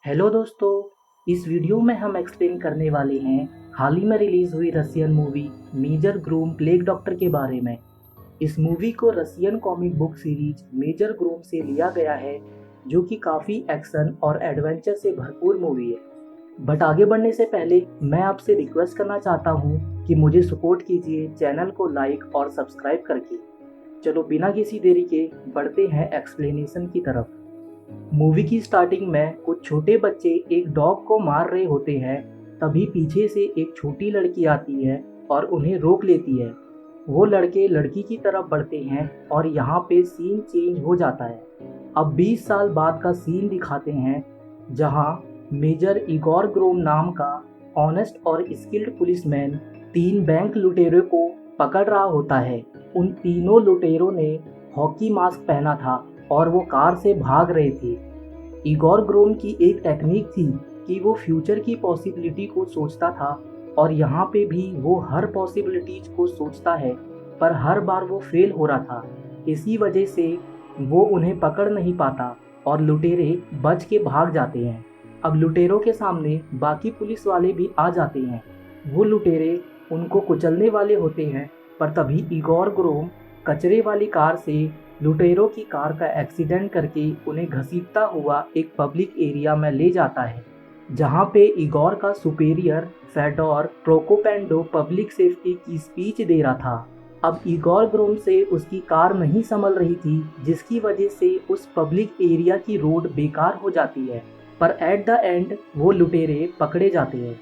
Hello दोस्तों। इस video में हम एक्सप्लेन करने वाले हैं हाल ही में रिलीज हुई Russian movie Major Grom Plague Doctor के बारे में। इस मूवी को Russian comic book series Major Grom से लिया गया है, जो कि काफ़ी एक्शन और एडवेंचर से भरपूर मूवी है। बट आगे बढ़ने से पहले मैं आपसे रिक्वेस्ट करना चाहता हूँ कि मुझे सपोर्ट कीजिए चैनल को लाइक और सब्सक्राइब करके। चलो बिना किसी देरी के बढ़ते हैं एक्सप्लेनेशन की तरफ। मूवी की स्टार्टिंग में कुछ छोटे बच्चे एक डॉग को मार रहे होते हैं, तभी पीछे से एक छोटी लड़की आती है और उन्हें रोक लेती है। वो लड़के लड़की की तरफ बढ़ते हैं और यहाँ पे सीन चेंज हो जाता है। अब 20 साल बाद का सीन दिखाते हैं, जहाँ मेजर इगोर ग्रोम नाम का ऑनेस्ट और स्किल्ड पुलिसमैन 3 बैंक लुटेरों को पकड़ रहा होता है। उन तीनों लुटेरों ने हॉकी मास्क पहना था और वो कार से भाग रहे थे। इगोर ग्रोम की एक टेक्निक थी कि वो फ्यूचर की पॉसिबिलिटी को सोचता था, और यहाँ पे भी वो हर पॉसिबिलिटीज को सोचता है, पर हर बार वो फेल हो रहा था। इसी वजह से वो उन्हें पकड़ नहीं पाता और लुटेरे बच के भाग जाते हैं। अब लुटेरों के सामने बाकी पुलिस वाले भी आ जाते हैं। वो लुटेरे उनको कुचलने वाले होते हैं, पर तभी इगोर ग्रोम कचरे वाली कार से लुटेरों की कार का एक्सीडेंट करके उन्हें घसीटता हुआ एक पब्लिक एरिया में ले जाता है, जहां पे इगोर का सुपेरियर फेडोर प्रोकोपेंडो पब्लिक सेफ्टी की स्पीच दे रहा था। अब इगोर ग्रोम से उसकी कार नहीं संभल रही थी, जिसकी वजह से उस पब्लिक एरिया की रोड बेकार हो जाती है, पर एट द एंड वो लुटेरे पकड़े जाते हैं।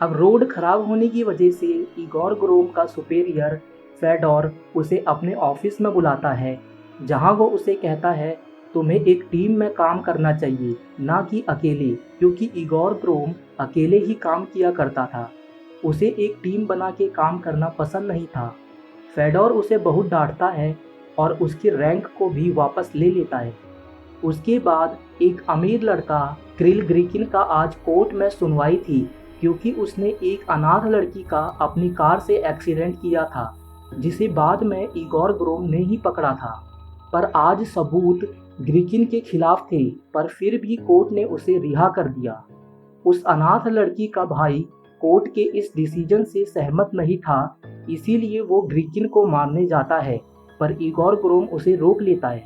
अब रोड खराब होने की वजह से इगोर ग्रोम का सुपेरियर फेडोर उसे अपने ऑफिस में बुलाता है, जहां वो उसे कहता है तुम्हें एक टीम में काम करना चाहिए, ना कि अकेले, क्योंकि इगोर ग्रोम अकेले ही काम किया करता था। उसे एक टीम बना के काम करना पसंद नहीं था। फेडोर उसे बहुत डांटता है और उसकी रैंक को भी वापस ले लेता है। उसके बाद एक अमीर लड़का क्रिल ग्रिकिन का आज कोर्ट में सुनवाई थी, क्योंकि उसने एक अनाथ लड़की का अपनी कार से एक्सीडेंट किया था, जिसे बाद में इगोर ग्रोम ने ही पकड़ा था। पर आज सबूत ग्रिकिन के खिलाफ थे, पर फिर भी कोर्ट ने उसे रिहा कर दिया। उस अनाथ लड़की का भाई कोर्ट के इस डिसीजन से सहमत नहीं था, इसीलिए वो ग्रिकिन को मारने जाता है, पर इगोर ग्रोम उसे रोक लेता है।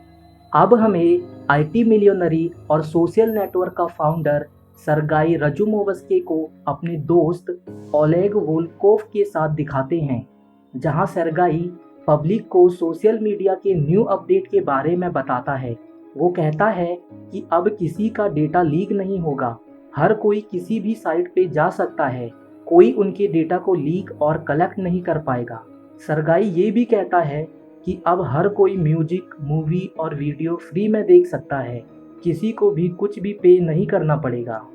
अब हमें आईटी मिलियनरी और सोशल नेटवर्क का फाउंडर सरगाई रजुमोवस्की को अपने दोस्त ओलेग वोल्कोव के साथ दिखाते हैं, जहां सरगाई पब्लिक को सोशल मीडिया के न्यू अपडेट के बारे में बताता है। वो कहता है कि अब किसी का डेटा लीक नहीं होगा, हर कोई किसी भी साइट पे जा सकता है, कोई उनके डेटा को लीक और कलेक्ट नहीं कर पाएगा। सरगाई ये भी कहता है कि अब हर कोई म्यूजिक, मूवी और वीडियो फ्री में देख सकता है, किसी को भी कुछ भी पे नहीं करना पड़ेगा।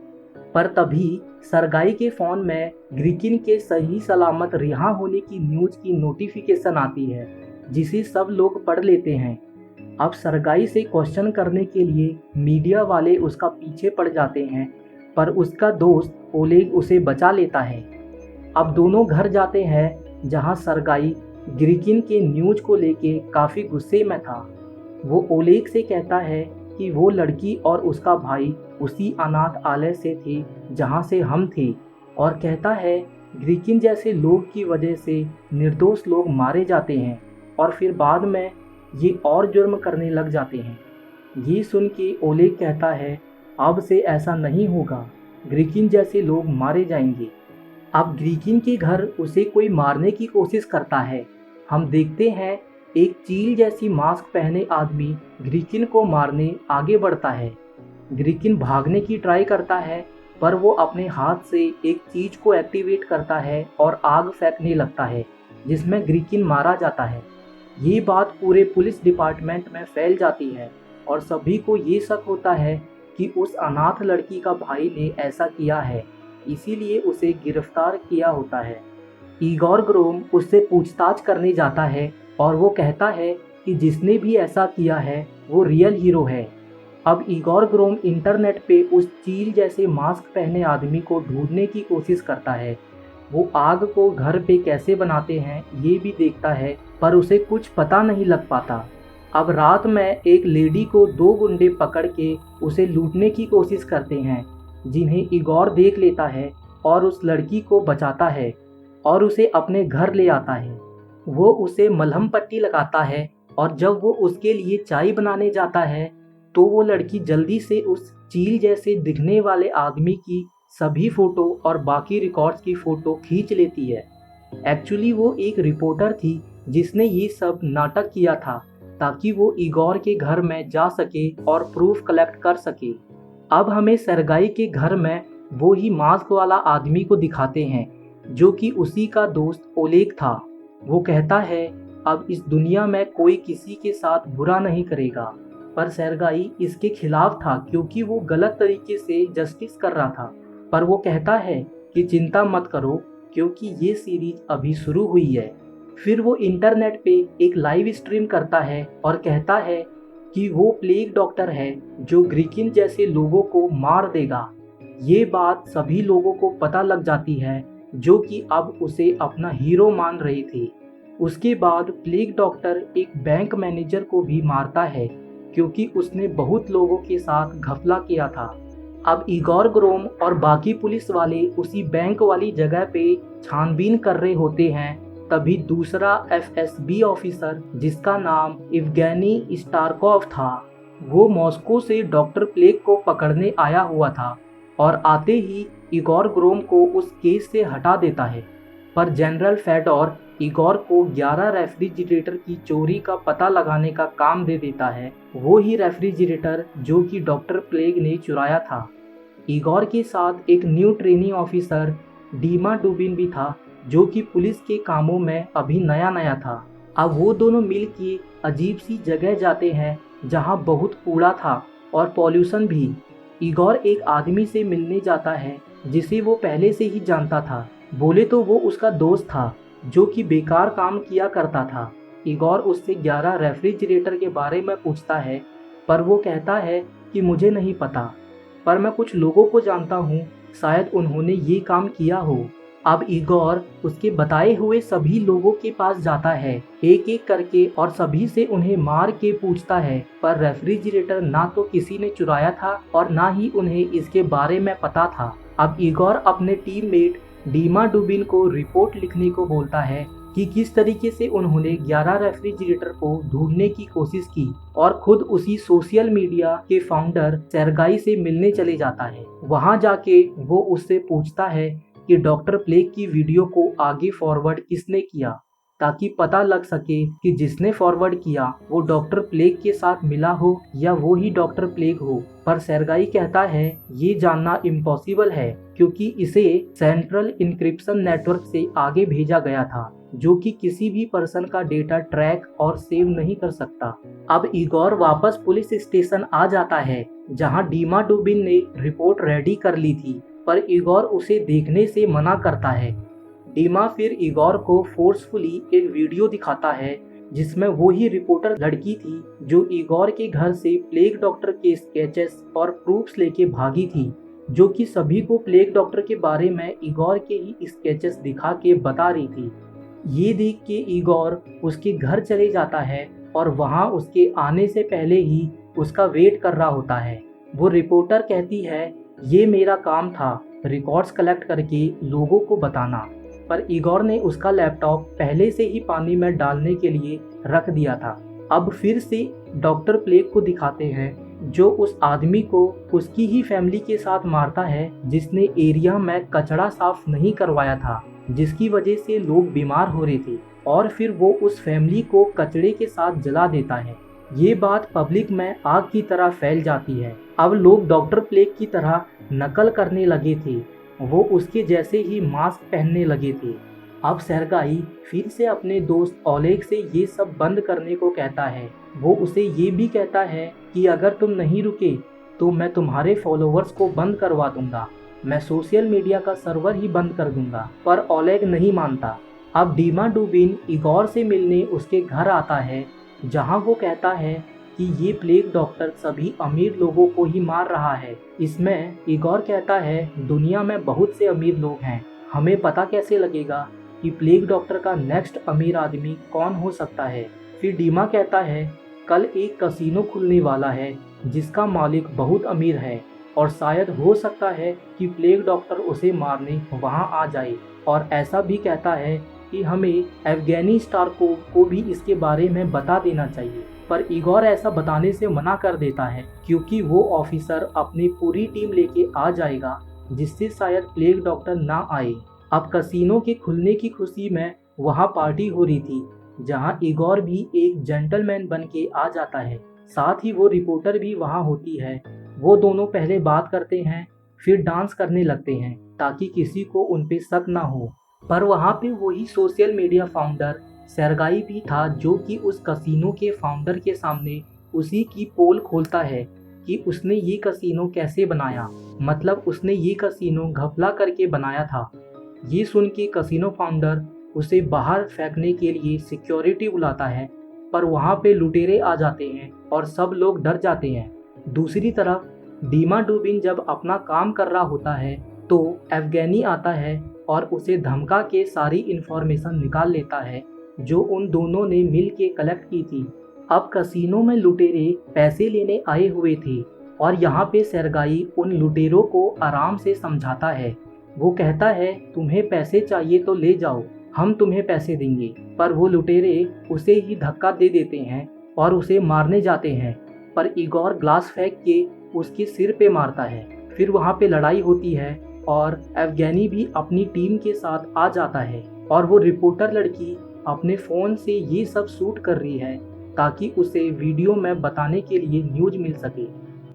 पर तभी सरगाई के फ़ोन में ग्रिकिन के सही सलामत रिहा होने की न्यूज़ की नोटिफिकेशन आती है, जिसे सब लोग पढ़ लेते हैं। अब सरगाई से क्वेश्चन करने के लिए मीडिया वाले उसका पीछे पड़ जाते हैं, पर उसका दोस्त ओलेग उसे बचा लेता है। अब दोनों घर जाते हैं, जहां सरगाई ग्रिकिन के न्यूज़ को लेके काफ़ी गुस्से में था। वो ओलेग से कहता है कि वो लड़की और उसका भाई उसी अनाथालय से थे जहां से हम थे, और कहता है ग्रिकिन जैसे लोग की वजह से निर्दोष लोग मारे जाते हैं और फिर बाद में ये और जुर्म करने लग जाते हैं। ये सुन के ओलेग कहता है अब से ऐसा नहीं होगा, ग्रिकिन जैसे लोग मारे जाएंगे। अब ग्रिकिन के घर उसे कोई मारने की कोशिश करता है। हम देखते हैं एक चील जैसी मास्क पहने आदमी ग्रिकिन को मारने आगे बढ़ता है। ग्रिकिन भागने की ट्राई करता है, पर वो अपने हाथ से एक चीज को एक्टिवेट करता है और आग फेंकने लगता है, जिसमें ग्रिकिन मारा जाता है। ये बात पूरे पुलिस डिपार्टमेंट में फैल जाती है और सभी को ये शक होता है कि उस अनाथ लड़की का भाई ने ऐसा किया है, इसीलिए उसे गिरफ्तार किया होता है। इगोर ग्रोम उससे पूछताछ करने जाता है और वो कहता है कि जिसने भी ऐसा किया है वो रियल हीरो है। अब इगोर ग्रोम इंटरनेट पे उस चील जैसे मास्क पहने आदमी को ढूंढने की कोशिश करता है। वो आग को घर पे कैसे बनाते हैं ये भी देखता है, पर उसे कुछ पता नहीं लग पाता। अब रात में एक लेडी को 2 गुंडे पकड़ के उसे लूटने की कोशिश करते हैं, जिन्हें इगोर देख लेता है और उस लड़की को बचाता है और उसे अपने घर ले आता है। वो उसे मलहम पट्टी लगाता है और जब वो उसके लिए चाय बनाने जाता है तो वो लड़की जल्दी से उस चील जैसे दिखने वाले आदमी की सभी फोटो और बाकी रिकॉर्ड्स की फोटो खींच लेती है। एक्चुअली वो एक रिपोर्टर थी जिसने ये सब नाटक किया था ताकि वो इगोर के घर में जा सके और प्रूफ कलेक्ट कर सके। अब हमें सरगाई के घर में वो ही मास्क वाला आदमी को दिखाते हैं जो कि उसी का दोस्त ओलेग था। वो कहता है अब इस दुनिया में कोई किसी के साथ बुरा नहीं करेगा, पर सरगाई इसके खिलाफ था क्योंकि वो गलत तरीके से जस्टिस कर रहा था। पर वो कहता है कि चिंता मत करो क्योंकि ये सीरीज अभी शुरू हुई है। फिर वो इंटरनेट पे एक लाइव स्ट्रीम करता है और कहता है कि वो प्लेग डॉक्टर है जो ग्रीकिन जैसे लोगों को मार देगा। ये बात सभी लोगों को पता लग जाती है जो कि अब उसे अपना हीरो मान रहे थे। उसके बाद प्लेग डॉक्टर एक बैंक मैनेजर को भी मारता है क्योंकि उसने बहुत लोगों के साथ घपला किया था। अब इगोर ग्रोम और बाकी पुलिस वाले उसी बैंक वाली जगह पे छानबीन कर रहे होते हैं। तभी दूसरा एफएसबी ऑफिसर जिसका नाम इवगेनी स्टारकोव था, वो मॉस्को से डॉक्टर प्लेग को पकड़ने आया हुआ था और आते ही इगोर ग्रोम को उस केस से हटा देता है। पर जनरल फेडोर इगोर को 11 रेफ्रिजरेटर की चोरी का पता लगाने का काम दे देता है, वो ही रेफ्रिजरेटर जो कि डॉक्टर प्लेग ने चुराया था। इगोर के साथ एक न्यू ट्रेनिंग ऑफिसर डीमा डुबिन भी था जो कि पुलिस के कामों में अभी नया नया था। अब वो दोनों मिल के अजीब सी जगह जाते हैं जहाँ बहुत कूड़ा था और पॉल्यूशन भी। इगोर एक आदमी से मिलने जाता है जिसे वो पहले से ही जानता था। बोले तो वो उसका दोस्त था जो कि बेकार काम किया करता था। इगोर उससे 11 रेफ्रिजरेटर के बारे में पूछता है पर वो कहता है कि मुझे नहीं पता, पर मैं कुछ लोगों को जानता हूँ, शायद उन्होंने ये काम किया हो। अब इगोर उसके बताए हुए सभी लोगों के पास जाता है एक एक करके और सभी से उन्हें मार के पूछता है, पर रेफ्रिजरेटर ना तो किसी ने चुराया था और ना ही उन्हें इसके बारे में पता था। अब इगोर अपने टीममेट डीमा डुबिन को रिपोर्ट लिखने को बोलता है कि किस तरीके से उन्होंने 11 रेफ्रिजरेटर को ढूंढने की कोशिश की और खुद उसी सोशल मीडिया के फाउंडर सरगाई से मिलने चले जाता है। वहां जाके वो उससे पूछता है कि डॉक्टर प्लेग की वीडियो को आगे फॉरवर्ड किसने किया, ताकि पता लग सके कि जिसने फॉरवर्ड किया वो डॉक्टर प्लेग के साथ मिला हो या वो ही डॉक्टर प्लेग हो। पर सरगाई कहता है ये जानना इम्पॉसिबल है क्योंकि इसे सेंट्रल इंक्रिप्शन नेटवर्क से आगे भेजा गया था जो कि किसी भी पर्सन का डेटा ट्रैक और सेव नहीं कर सकता। अब इगोर वापस पुलिस स्टेशन आ जाता है जहां डीमा डुबिन ने रिपोर्ट रेडी कर ली थी, पर इगोर उसे देखने से मना करता है। डीमा फिर इगोर को फोर्सफुली एक वीडियो दिखाता है जिसमें वो ही रिपोर्टर लड़की थी जो इगोर के घर से प्लेग डॉक्टर के स्केचेस और प्रूफ्स लेके भागी थी, जो कि सभी को प्लेग डॉक्टर के बारे में इगोर के ही स्केचेस दिखा के बता रही थी। ये देख के इगोर उसके घर चले जाता है और वहाँ उसके आने से पहले ही उसका वेट कर रहा होता है। वो रिपोर्टर कहती है ये मेरा काम था रिकॉर्ड्स कलेक्ट करके लोगों को बताना, पर इगोर ने उसका लैपटॉप पहले से ही पानी में डालने के लिए रख दिया था। अब फिर से डॉक्टर प्लेग को दिखाते हैं जो उस आदमी को उसकी ही फैमिली के साथ मारता है जिसने एरिया में कचरा साफ नहीं करवाया था, जिसकी वजह से लोग बीमार हो रहे थे, और फिर वो उस फैमिली को कचड़े के साथ जला देता है। ये बात पब्लिक में आग की तरह फैल जाती है। अब लोग डॉक्टर प्लेग की तरह नकल करने लगे थे, वो उसके जैसे ही मास्क पहनने लगे थे। अब सरगाई फिर से अपने दोस्त ओलेग से ये सब बंद करने को कहता है। वो उसे ये भी कहता है कि अगर तुम नहीं रुके तो मैं तुम्हारे फॉलोवर्स को बंद करवा दूंगा, मैं सोशल मीडिया का सर्वर ही बंद कर दूंगा। पर ओलेग नहीं मानता। अब डीमा डुबिन इगोर से मिलने उसके घर आता है जहां वो कहता है कि ये प्लेग डॉक्टर सभी अमीर लोगों को ही मार रहा है। इसमें इगोर कहता है दुनिया में बहुत से अमीर लोग हैं, हमें पता कैसे लगेगा कि प्लेग डॉक्टर का नेक्स्ट अमीर आदमी कौन हो सकता है। फिर डीमा कहता है कल एक कसिनो खुलने वाला है जिसका मालिक बहुत अमीर है, और शायद हो सकता है कि प्लेग डॉक्टर उसे मारने वहां आ जाए, और ऐसा भी कहता है कि हमें एवगेनी स्टार्को को भी इसके बारे में बता देना चाहिए। पर इगोर ऐसा बताने से मना कर देता है क्योंकि वो ऑफिसर अपनी पूरी टीम लेके आ जाएगा, जिससे शायद प्लेग डॉक्टर ना आए। अब कसिनो के खुलने की खुशी में वहाँ पार्टी हो रही थी, जहाँ इगोर भी एक जेंटलमैन बन के आ जाता है। साथ ही वो रिपोर्टर भी वहाँ होती है। वो दोनों पहले बात करते हैं, फिर डांस करने लगते हैं ताकि किसी को उन पे शक ना हो। पर वहाँ पे वही सोशल मीडिया फाउंडर सेर्गाई भी था, जो कि उस कसिनो के फाउंडर के सामने उसी की पोल खोलता है कि उसने ये कसिनो कैसे बनाया, मतलब उसने ये कसिनो घपला करके बनाया था। ये सुन के कसिनो फाउंडर उसे बाहर फेंकने के लिए सिक्योरिटी बुलाता है, पर वहाँ पे लुटेरे आ जाते हैं और सब लोग डर जाते हैं। दूसरी तरफ डीमा डूबिन जब अपना काम कर रहा होता है तो एवगेनी आता है और उसे धमका के सारी इन्फॉर्मेशन निकाल लेता है जो उन दोनों ने मिल के कलेक्ट की थी। अब कसिनो में लुटेरे पैसे लेने आए हुए थे और यहाँ पे सेर्गाई उन लुटेरों को आराम से समझाता है। वो कहता है तुम्हें पैसे चाहिए तो ले जाओ, हम तुम्हें पैसे देंगे। पर वो लुटेरे उसे ही धक्का दे देते हैं और उसे मारने जाते हैं, पर इगोर ग्लास फेंक के उसके सिर पे मारता है। फिर वहाँ पे लड़ाई होती है और एवगेनी भी अपनी टीम के साथ आ जाता है और वो रिपोर्टर लड़की अपने फ़ोन से ये सब शूट कर रही है ताकि उसे वीडियो में बताने के लिए न्यूज़ मिल सके।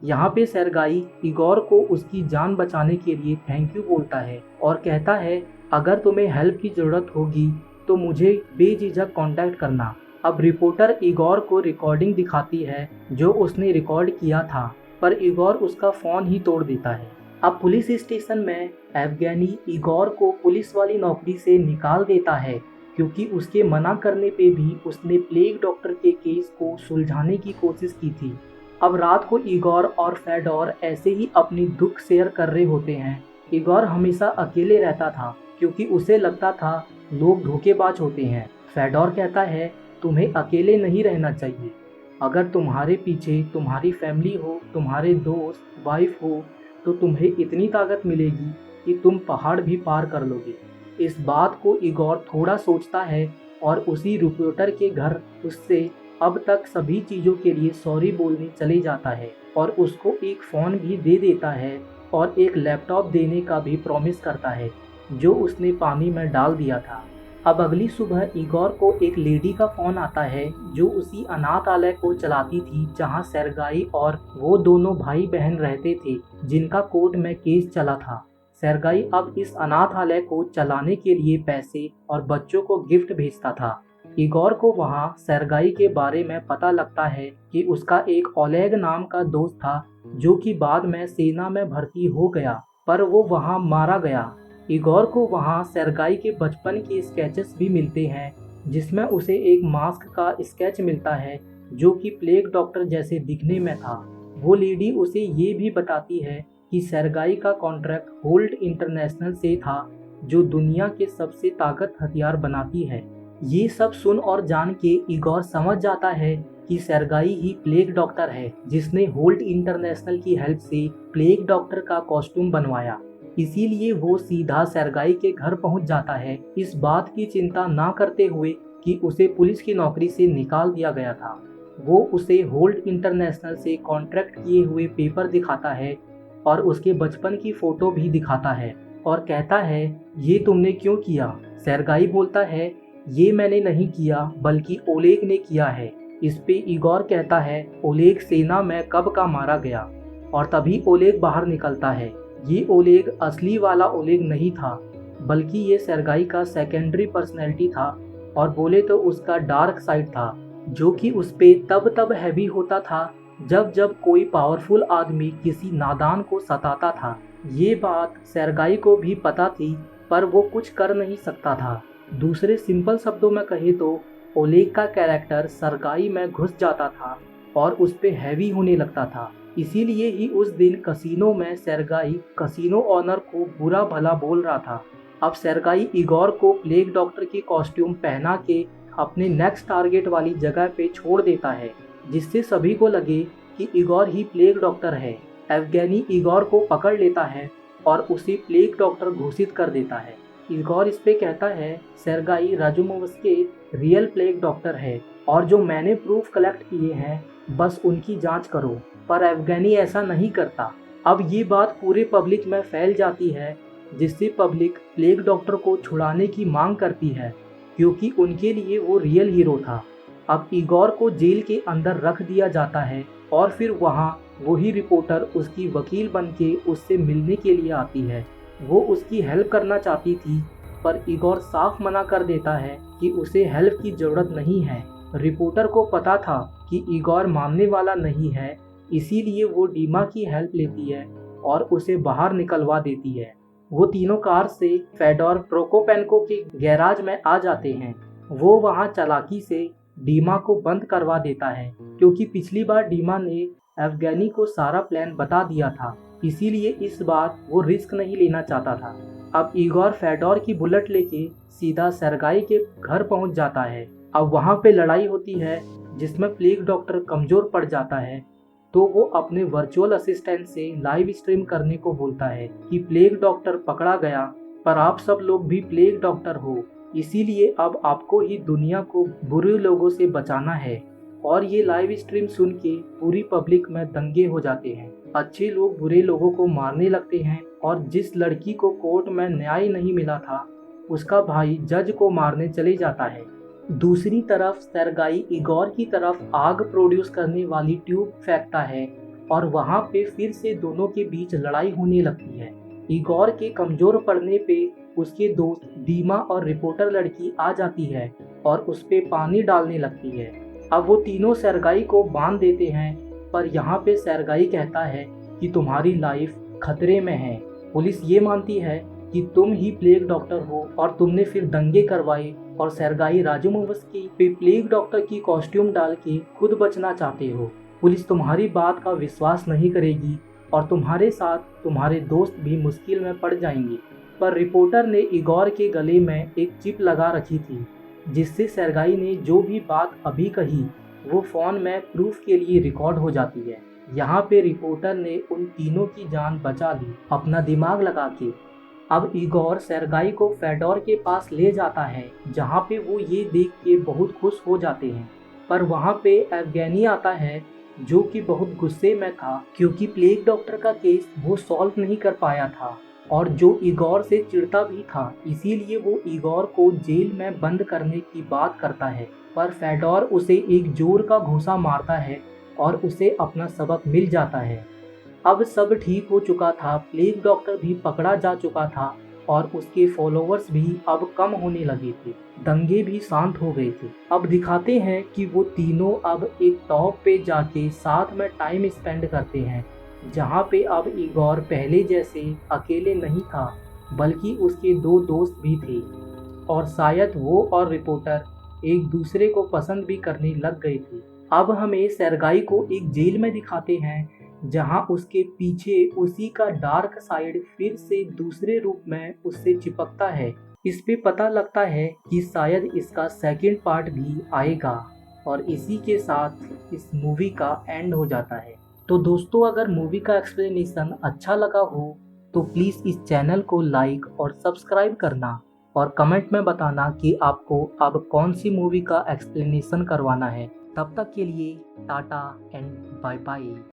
यहाँ पे सेर्गाई इगोर को उसकी जान बचाने के लिए थैंक यू बोलता है और कहता है अगर तुम्हें हेल्प की ज़रूरत होगी तो मुझे बेझिझक कांटेक्ट करना। अब रिपोर्टर इगोर को रिकॉर्डिंग दिखाती है जो उसने रिकॉर्ड किया था, पर इगोर उसका फ़ोन ही तोड़ देता है। अब पुलिस स्टेशन में एवगेनी इगोर को पुलिस वाली नौकरी से निकाल देता है क्योंकि उसके मना करने पे भी उसने प्लेग डॉक्टर के केस को सुलझाने की कोशिश की थी। अब रात को इगोर और फेडोर ऐसे ही अपनी दुख शेयर कर रहे होते हैं। इगोर हमेशा अकेले रहता था क्योंकि उसे लगता था लोग धोखेबाज होते हैं। फेडोर कहता है तुम्हें अकेले नहीं रहना चाहिए, अगर तुम्हारे पीछे तुम्हारी फैमिली हो, तुम्हारे दोस्त, वाइफ हो, तो तुम्हें इतनी ताकत मिलेगी कि तुम पहाड़ भी पार कर लोगे। इस बात को इगोर थोड़ा सोचता है और उसी रिपोर्टर के घर उससे अब तक सभी चीज़ों के लिए सॉरी बोलने चले जाता है और उसको एक फ़ोन भी दे देता है और एक लैपटॉप देने का भी प्रॉमिस करता है जो उसने पानी में डाल दिया था। अब अगली सुबह इगोर को एक लेडी का फ़ोन आता है जो उसी अनाथालय को चलाती थी जहां सेर्गाई और वो दोनों भाई बहन रहते थे जिनका कोर्ट में केस चला था। सेर्गाई अब इस अनाथालय को चलाने के लिए पैसे और बच्चों को गिफ्ट भेजता था। इगोर को वहां सेर्गाई के बारे में पता लगता है कि उसका एक ओलेग नाम का दोस्त था जो कि बाद में सेना में भर्ती हो गया, पर वो वहां मारा गया। इगोर को वहां सेर्गाई के बचपन के स्केचेस भी मिलते हैं जिसमें उसे एक मास्क का स्केच मिलता है जो कि प्लेग डॉक्टर जैसे दिखने में था। वो लेडी उसे ये भी बताती है कि सेर्गाई का कॉन्ट्रैक्ट होल्ट इंटरनेशनल से था जो दुनिया के सबसे ताकत हथियार बनाती है। ये सब सुन और जान के इगोर समझ जाता है कि सेर्गाई ही प्लेग डॉक्टर है जिसने होल्ट इंटरनेशनल की हेल्प से प्लेग डॉक्टर का कॉस्ट्यूम बनवाया। इसीलिए वो सीधा सेर्गाई के घर पहुंच जाता है, इस बात की चिंता ना करते हुए कि उसे पुलिस की नौकरी से निकाल दिया गया था। वो उसे होल्ट इंटरनेशनल से कॉन्ट्रैक्ट किए हुए पेपर दिखाता है और उसके बचपन की फ़ोटो भी दिखाता है और कहता है ये तुमने क्यों किया। सेर्गाई बोलता है ये मैंने नहीं किया बल्कि ओलेग ने किया है। इस पे इगोर कहता है ओलेग सेना में कब का मारा गया, और तभी ओलेग बाहर निकलता है। ये ओलेग असली वाला ओलेग नहीं था बल्कि ये सेर्गाई का सेकेंडरी पर्सनैलिटी था, और बोले तो उसका डार्क साइड था जो कि उस पे तब हैवी होता था जब जब कोई पावरफुल आदमी किसी नादान को सताता था। ये बात सेर्गाई को भी पता थी पर वो कुछ कर नहीं सकता था। दूसरे सिंपल शब्दों में कहे तो ओलेग का कैरेक्टर सेर्गाई में घुस जाता था और उस पे हैवी होने लगता था। इसीलिए ही उस दिन कसिनो में सेर्गाई कसिनो ऑनर को बुरा भला बोल रहा था। अब सेर्गाई इगोर को प्लेग डॉक्टर की कॉस्ट्यूम पहना के अपने नेक्स्ट टारगेट वाली जगह पे छोड़ देता है जिससे सभी को लगे कि इगोर ही प्लेग डॉक्टर है। एवगेनी इगोर को पकड़ लेता है और उसे प्लेग डॉक्टर घोषित कर देता है। इगोर इस पे कहता है सेर्गाई राजुमोव्स्की रियल प्लेग डॉक्टर है और जो मैंने प्रूफ कलेक्ट किए हैं बस उनकी जांच करो। पर एवगेनी ऐसा नहीं करता। अब ये बात पूरे पब्लिक में फैल जाती है, जिससे पब्लिक प्लेग डॉक्टर को छुड़ाने की मांग करती है, क्योंकि उनके लिए वो रियल हीरो था। अब इगोर को जेल के अंदर रख दिया जाता है और फिर वहाँ वही रिपोर्टर उसकी वकील बनके उससे मिलने के लिए आती है। वो उसकी हेल्प करना चाहती थी, पर इगोर साफ मना कर देता है कि उसे हेल्प की ज़रूरत नहीं है। रिपोर्टर को पता था कि इगोर मानने वाला नहीं है, इसीलिए वो डीमा की हेल्प लेती है और उसे बाहर निकलवा देती है। वो तीनों कार से फेडोर प्रोकोपेंको के गैराज में आ जाते हैं। वो वहाँ चालाकी से डीमा को बंद करवा देता है, क्योंकि पिछली बार डीमा ने एवगेनी को सारा प्लान बता दिया था, इसीलिए इस बार वो रिस्क नहीं लेना चाहता था। अब इगोर फेडोर की बुलेट लेके सीधा सेर्गाई के घर पहुंच जाता है। अब वहाँ पे लड़ाई होती है जिसमें प्लेग डॉक्टर कमजोर पड़ जाता है, तो वो अपने वर्चुअल असिस्टेंट से लाइव स्ट्रीम करने को बोलता है कि प्लेग डॉक्टर पकड़ा गया, पर आप सब लोग भी प्लेग डॉक्टर हो, इसीलिए अब आपको ही दुनिया को बुरे लोगों से बचाना है। और ये लाइव स्ट्रीम सुन के पूरी पब्लिक में दंगे हो जाते हैं। अच्छे लोग बुरे लोगों को मारने लगते हैं और जिस लड़की को कोर्ट में न्याय नहीं मिला था उसका भाई जज को मारने चले जाता है। दूसरी तरफ सेर्गाई इगोर की तरफ आग प्रोड्यूस करने वाली ट्यूब फेंकता है और वहाँ पे फिर से दोनों के बीच लड़ाई होने लगती है। इगोर के कमजोर पड़ने पे उसके दोस्त डीमा और रिपोर्टर लड़की आ जाती है और उस पे पानी डालने लगती है। अब वो तीनों सेर्गाई को बांध देते हैं, पर यहाँ पे सेर्गाई कहता है कि तुम्हारी लाइफ खतरे में है। पुलिस ये मानती है कि तुम ही प्लेग डॉक्टर हो और तुमने फिर दंगे करवाए और सेर्गाई राजुमोव्स्की पे प्लेग डॉक्टर की कॉस्ट्यूम डाल के खुद बचना चाहते हो। पुलिस तुम्हारी बात का विश्वास नहीं करेगी और तुम्हारे साथ तुम्हारे दोस्त भी मुश्किल में पड़ जाएंगे। पर रिपोर्टर ने इगोर के गले में एक चिप लगा रखी थी, जिससे सेर्गाई ने जो भी बात अभी कही वो फोन में प्रूफ के लिए रिकॉर्ड हो जाती है। यहाँ पे रिपोर्टर ने उन तीनों की जान बचा ली अपना दिमाग लगा के। अब इगोर सेर्गाई को फेडोर के पास ले जाता है, जहाँ पे वो ये देख के बहुत खुश हो जाते हैं। पर वहाँ पे एवगेनी आता है जो कि बहुत गुस्से में था, क्योंकि प्लेग डॉक्टर का केस वो सॉल्व नहीं कर पाया था और जो इगोर से चिढ़ता भी था, इसीलिए वो इगोर को जेल में बंद करने की बात करता है। पर फेडोर उसे एक जोर का घूंसा मारता है और उसे अपना सबक मिल जाता है। अब सब ठीक हो चुका था, प्लेग डॉक्टर भी पकड़ा जा चुका था और उसके फॉलोअर्स भी अब कम होने लगे थे, दंगे भी शांत हो गए थे। अब दिखाते हैं कि वो तीनों अब एक टॉप पे जाके साथ में टाइम स्पेंड करते हैं, जहाँ पे अब इगोर पहले जैसे अकेले नहीं था, बल्कि उसके दो दोस्त भी थे और शायद वो और रिपोर्टर एक दूसरे को पसंद भी करने लग गए थे। अब हमें सेर्गाई को एक जेल में दिखाते हैं, जहां उसके पीछे उसी का डार्क साइड फिर से दूसरे रूप में उससे चिपकता है। इस पे पता लगता है कि शायद इसका सेकंड पार्ट भी आएगा और इसी के साथ इस मूवी का एंड हो जाता है। तो दोस्तों, अगर मूवी का एक्सप्लेनेशन अच्छा लगा हो तो प्लीज़ इस चैनल को लाइक और सब्सक्राइब करना और कमेंट में बताना कि आपको अब कौन सी मूवी का एक्सप्लेनेशन करवाना है। तब तक के लिए टाटा एंड बाय बाय।